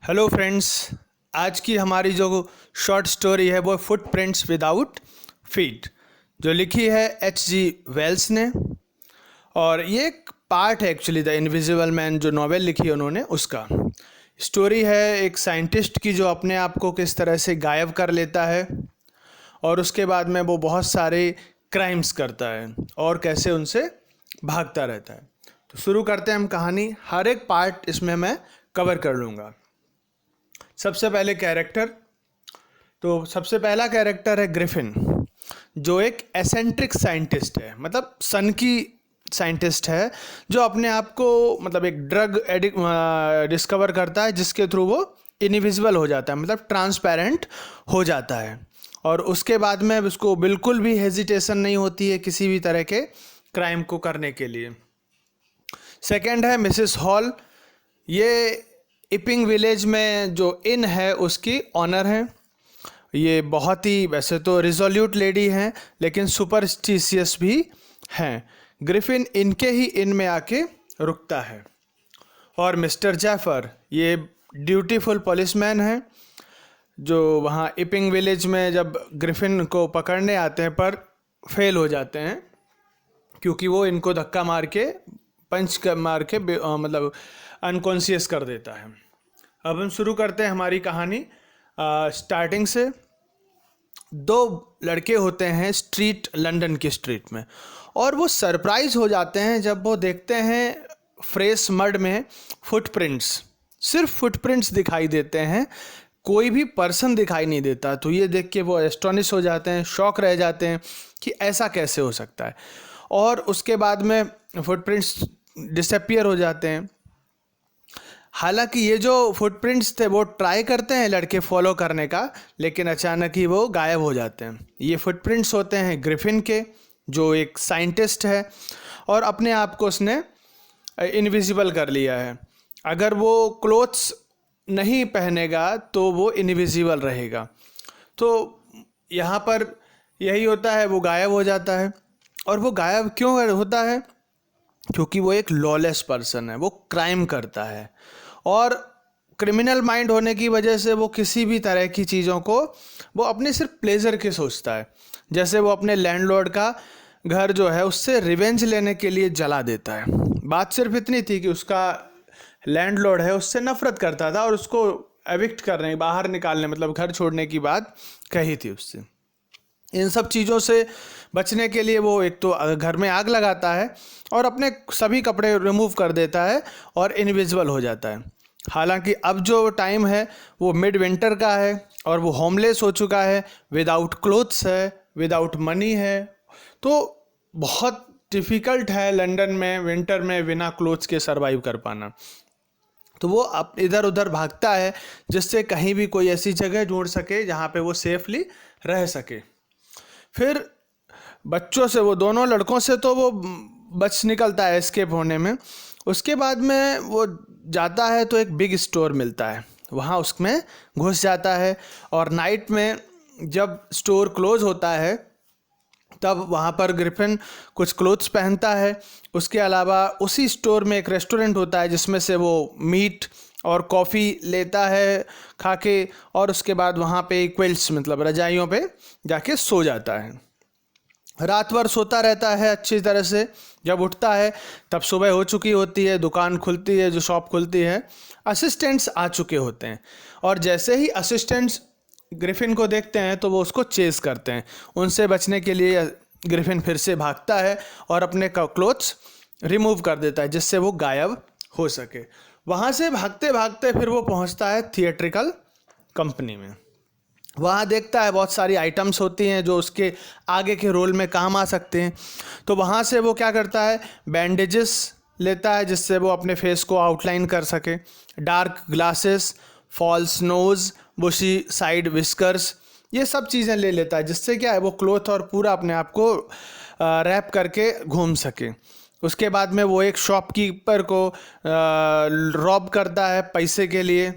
Hello friends, आज की हमारी जो शॉर्ट स्टोरी है वो फुटप्रिंट्स विदाउट फीट, जो लिखी है H.G. वेल्स ने। और ये एक पार्ट है एक्चुअली द इनविजिबल मैन, जो नॉवेल लिखी है उन्होंने, उसका स्टोरी है एक साइंटिस्ट की जो अपने आप को किस तरह से गायब कर लेता है और उसके बाद में वो बहुत सारे क्राइम्स करता है और कैसे उनसे भागता रहता है। तो शुरू करते हैं हम कहानी। हर एक पार्ट इसमें मैं कवर कर लूँगा। सबसे पहले कैरेक्टर, तो सबसे पहला कैरेक्टर है ग्रिफिन, जो एक एसेंट्रिक साइंटिस्ट है, मतलब सन की साइंटिस्ट है, जो अपने आप को मतलब एक ड्रग एडिक्ट डिस्कवर करता है जिसके थ्रू वो इनविजिबल हो जाता है, मतलब ट्रांसपेरेंट हो जाता है। और उसके बाद में उसको बिल्कुल भी हेजिटेशन नहीं होती है किसी भी तरह के क्राइम को करने के लिए। सेकंड है मिसेस हॉल, ये इपिंग विलेज में जो इन है उसकी ऑनर है। ये बहुत ही वैसे तो रिजोल्यूट लेडी हैं लेकिन सुपरस्टिशियस भी हैं। ग्रिफिन इनके ही इन में आके रुकता है। और मिस्टर जैफर, ये ड्यूटीफुल पुलिसमैन है, जो वहाँ इपिंग विलेज में जब ग्रिफिन को पकड़ने आते हैं पर फेल हो जाते हैं क्योंकि वो इनको धक्का मार के मार के मतलब अनकॉन्शियस कर देता है। अब हम शुरू करते हैं हमारी कहानी स्टार्टिंग से। दो लड़के होते हैं स्ट्रीट, लंदन की स्ट्रीट में, और वो सरप्राइज हो जाते हैं जब वो देखते हैं फ्रेश मड में फुटप्रिंट्स, सिर्फ फुटप्रिंट्स दिखाई देते हैं, कोई भी पर्सन दिखाई नहीं देता। तो ये देख के वो एस्टोनिश हो जाते हैं, शॉक रह जाते हैं कि ऐसा कैसे हो सकता है। और उसके बाद में फुटप्रिंट्स डिसअपियर हो जाते हैं। हालांकि ये जो फुटप्रिंट्स थे वो ट्राई करते हैं लड़के फॉलो करने का, लेकिन अचानक ही वो गायब हो जाते हैं। ये फुटप्रिंट्स होते हैं ग्रिफिन के, जो एक साइंटिस्ट है और अपने आप को उसने इनविजिबल कर लिया है। अगर वो क्लोथ्स नहीं पहनेगा तो वो इनविजिबल रहेगा। तो यहाँ पर यही होता है, वो गायब हो जाता है। और वो गायब क्यों होता है? क्योंकि वो एक लॉलेस पर्सन है, वो क्राइम करता है और क्रिमिनल माइंड होने की वजह से वो किसी भी तरह की चीज़ों को वो अपने सिर्फ प्लेजर के सोचता है। जैसे वो अपने लैंडलॉर्ड का घर जो है उससे रिवेंज लेने के लिए जला देता है। बात सिर्फ इतनी थी कि उसका लैंडलॉर्ड है उससे नफरत करता था और उसको एविक्ट करने, बाहर निकालने, मतलब घर छोड़ने की बात कही थी उससे। इन सब चीज़ों से बचने के लिए वो एक तो घर में आग लगाता है और अपने सभी कपड़े रिमूव कर देता है और इनविजिबल हो जाता है। हालांकि अब जो टाइम है वो मिड विंटर का है और वो होमलेस हो चुका है, विदाउट क्लोथ्स है, विदाउट मनी है। तो बहुत डिफ़िकल्ट है लंदन में विंटर में बिना क्लोथ्स के सरवाइव कर पाना। तो वो अब इधर उधर भागता है जिससे कहीं भी कोई ऐसी जगह ढूंढ सके जहाँ पे वो सेफली रह सके। फिर बच्चों से, वो दोनों लड़कों से तो वो बच निकलता है एस्केप होने में। उसके बाद में वो जाता है तो एक बिग स्टोर मिलता है, वहाँ उसमें घुस जाता है और नाइट में जब स्टोर क्लोज होता है तब वहाँ पर ग्रिफिन कुछ क्लोथ्स पहनता है। उसके अलावा उसी स्टोर में एक रेस्टोरेंट होता है जिसमें से वो मीट और कॉफ़ी लेता है खा के, और उसके बाद वहाँ पे क्विल्ट्स, मतलब रजाइयों पे जाके सो जाता है। रात भर सोता रहता है अच्छी तरह से। जब उठता है तब सुबह हो चुकी होती है, दुकान खुलती है, जो शॉप खुलती है, असिस्टेंट्स आ चुके होते हैं। और जैसे ही असिस्टेंट्स ग्रिफिन को देखते हैं तो वो उसको चेस करते हैं। उनसे बचने के लिए ग्रिफिन फिर से भागता है और अपने क्लोथ्स रिमूव कर देता है जिससे वो गायब हो सके। वहाँ से भागते भागते फिर वो पहुँचता है थिएट्रिकल कंपनी में। वहाँ देखता है बहुत सारी आइटम्स होती हैं जो उसके आगे के रोल में काम आ सकते हैं। तो वहाँ से वो क्या करता है, बैंडेजेस लेता है जिससे वो अपने फेस को आउटलाइन कर सके, डार्क ग्लासेस, फॉल्स नोज़, बुशी साइड विस्कर्स, ये सब चीज़ें ले लेता है जिससे क्या है वो क्लोथ और पूरा अपने आप को रैप करके घूम सके। उसके बाद में वो एक शॉपकीपर को रॉब करता है पैसे के लिए,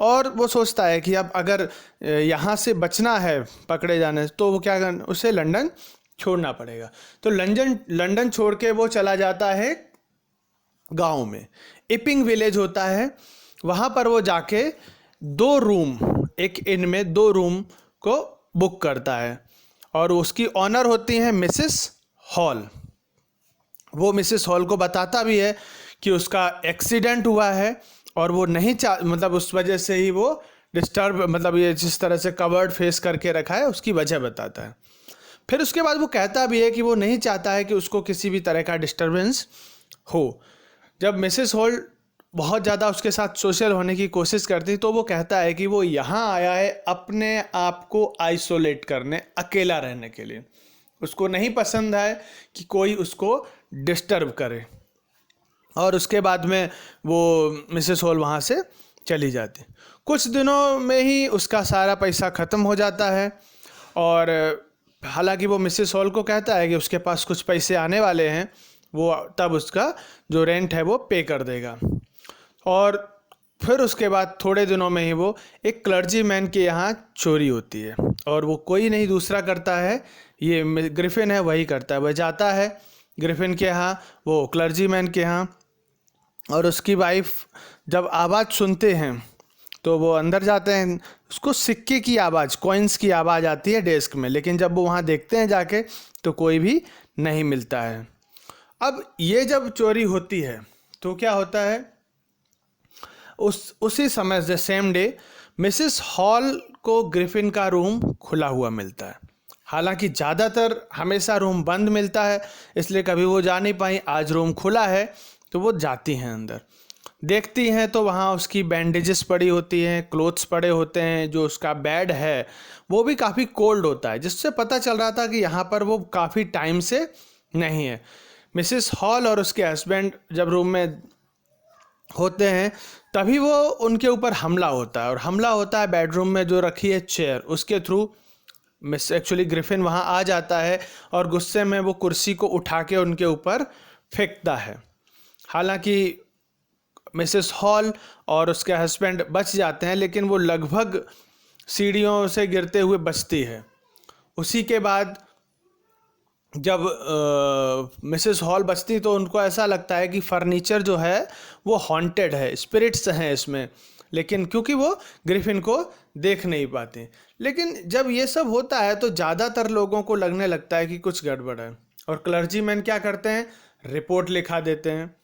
और वो सोचता है कि अब अगर यहाँ से बचना है पकड़े जाने से तो वो क्या करना, उसे लंदन छोड़ना पड़ेगा। तो लंदन छोड़ के वो चला जाता है गांव में। इपिंग विलेज होता है वहाँ पर वो जाके 2 रूम, एक इन में 2 रूम को बुक करता है और उसकी ऑनर होती हैं मिसेस हॉल। वो मिसेस हॉल को बताता भी है कि उसका एक्सीडेंट हुआ है और वो नहीं मतलब उस वजह से ही वो डिस्टर्ब, मतलब ये जिस तरह से कवर्ड फेस करके रखा है उसकी वजह बताता है। फिर उसके बाद वो कहता भी है कि वो नहीं चाहता है कि उसको किसी भी तरह का डिस्टर्बेंस हो। जब मिसेस हॉल बहुत ज़्यादा उसके साथ सोशल होने की कोशिश करती तो वो कहता है कि वो यहाँ आया है अपने आप को आइसोलेट करने, अकेला रहने के लिए। उसको नहीं पसंद है कि कोई उसको डिस्टर्ब करे। और उसके बाद में वो मिसेस हॉल वहाँ से चली जाती। कुछ दिनों में ही उसका सारा पैसा ख़त्म हो जाता है और हालांकि वो मिसेस हॉल को कहता है कि उसके पास कुछ पैसे आने वाले हैं, वो तब उसका जो रेंट है वो पे कर देगा। और फिर उसके बाद थोड़े दिनों में ही वो एक क्लर्जी मैन के यहाँ चोरी होती है और वो कोई नहीं दूसरा करता है, ये ग्रिफिन है वही करता है। वह जाता है ग्रिफिन के यहाँ, वो क्लर्जी मैन के यहाँ, और उसकी वाइफ जब आवाज़ सुनते हैं तो वो अंदर जाते हैं। उसको सिक्के की आवाज़, कॉइन्स की आवाज़ आती है डेस्क में, लेकिन जब वो वहाँ देखते हैं जाके तो कोई भी नहीं मिलता है। अब ये जब चोरी होती है तो क्या होता है, उसी समय the same day Mrs hall को ग्रिफिन का रूम खुला हुआ मिलता है। हालांकि ज़्यादातर हमेशा रूम बंद मिलता है, इसलिए कभी वो जा नहीं पाई। आज रूम खुला है तो वो जाती हैं अंदर, देखती हैं तो वहाँ उसकी बैंडेजेस पड़ी होती हैं, क्लोथ्स पड़े होते हैं। जो उसका बेड है वो भी काफ़ी कोल्ड होता है, जिससे पता चल रहा था कि यहाँ पर वो काफ़ी टाइम से नहीं है। मिसेस हॉल और उसके हस्बैंड जब रूम में होते हैं तभी वो उनके ऊपर हमला होता है, और हमला होता है बेडरूम में जो रखी है चेयर, उसके थ्रू एक्चुअली ग्रिफिन वहाँ आ जाता है और गुस्से में वो कुर्सी को उठा के उनके ऊपर फेंकता है। हालांकि मिसेस हॉल और उसके हस्बैंड बच जाते हैं, लेकिन वो लगभग सीढ़ियों से गिरते हुए बचती है। उसी के बाद जब मिसेस हॉल बचती तो उनको ऐसा लगता है कि फर्नीचर जो है वो हॉन्टेड है, स्पिरिट्स हैं इसमें, लेकिन क्योंकि वो ग्रिफिन को देख नहीं पाते। लेकिन जब ये सब होता है तो ज़्यादातर लोगों को लगने लगता है कि कुछ गड़बड़ है, और क्लर्जी मैन क्या करते हैं, रिपोर्ट लिखा देते हैं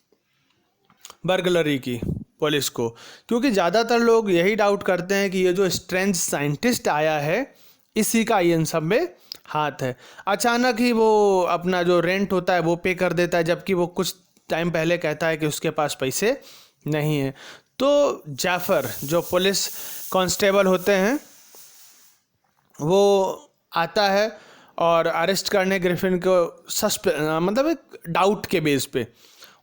बर्गलरी की पुलिस को, क्योंकि ज़्यादातर लोग यही डाउट करते हैं कि ये जो स्ट्रेंज साइंटिस्ट आया है इसी का इन सब में हाथ है। अचानक ही वो अपना जो रेंट होता है वो पे कर देता है, जबकि वो कुछ टाइम पहले कहता है कि उसके पास पैसे नहीं है। तो जाफर जो पुलिस कांस्टेबल होते हैं वो आता है और अरेस्ट करने ग्रिफिन को मतलब एक डाउट के बेस पे।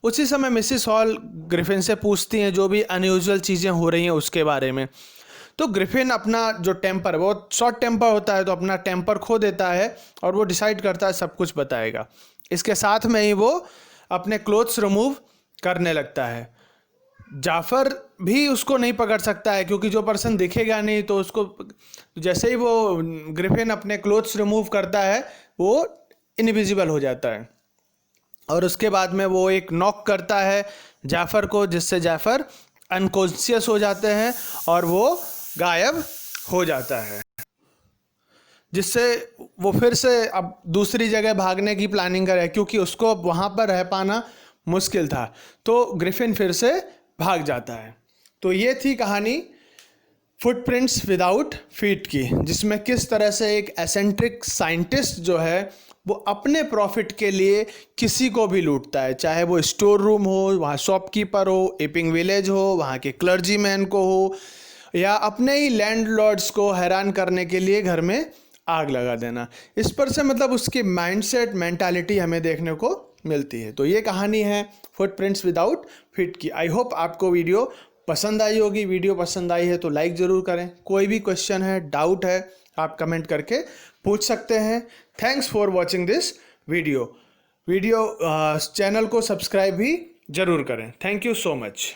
उसी समय मिसेस हॉल ग्रिफिन से पूछती हैं जो भी अनयूजुअल चीज़ें हो रही हैं उसके बारे में। तो ग्रिफिन अपना जो टेम्पर, वो शॉर्ट टेम्पर होता है, तो अपना टेम्पर खो देता है और वो डिसाइड करता है सब कुछ बताएगा। इसके साथ में ही वो अपने क्लोथ्स रिमूव करने लगता है। जाफर भी उसको नहीं पकड़ सकता है, क्योंकि जो पर्सन दिखेगा नहीं तो उसको, जैसे ही वो ग्रिफिन अपने क्लोथ्स रिमूव करता है वो इनविजिबल हो जाता है। और उसके बाद में वो एक नॉक करता है जाफर को, जिससे जाफर अनकॉन्शियस हो जाते हैं और वो गायब हो जाता है, जिससे वो फिर से अब दूसरी जगह भागने की प्लानिंग करे, क्योंकि उसको अब वहाँ पर रह पाना मुश्किल था। तो ग्रिफिन फिर से भाग जाता है। तो ये थी कहानी फुटप्रिंट्स विदाउट फीट की, जिसमें किस तरह से एक एसेंट्रिक साइंटिस्ट जो है वो अपने प्रॉफिट के लिए किसी को भी लूटता है, चाहे वो स्टोर रूम हो, वहाँ शॉपकीपर हो, एपिंग विलेज हो, वहाँ के क्लर्जी मैन को हो, या अपने ही लैंडलॉर्ड्स को हैरान करने के लिए घर में आग लगा देना। इस पर से मतलब उसकी माइंडसेट, मेंटालिटी हमें देखने को मिलती है। तो ये कहानी है फुटप्रिंट्स विदाउट फीट की। आई होप आपको वीडियो पसंद आई होगी। वीडियो पसंद आई है तो लाइक ज़रूर करें। कोई भी क्वेश्चन है, डाउट है, आप कमेंट करके पूछ सकते हैं। Thanks for watching this video. Channel को सब्सक्राइब भी ज़रूर करें। Thank you so much.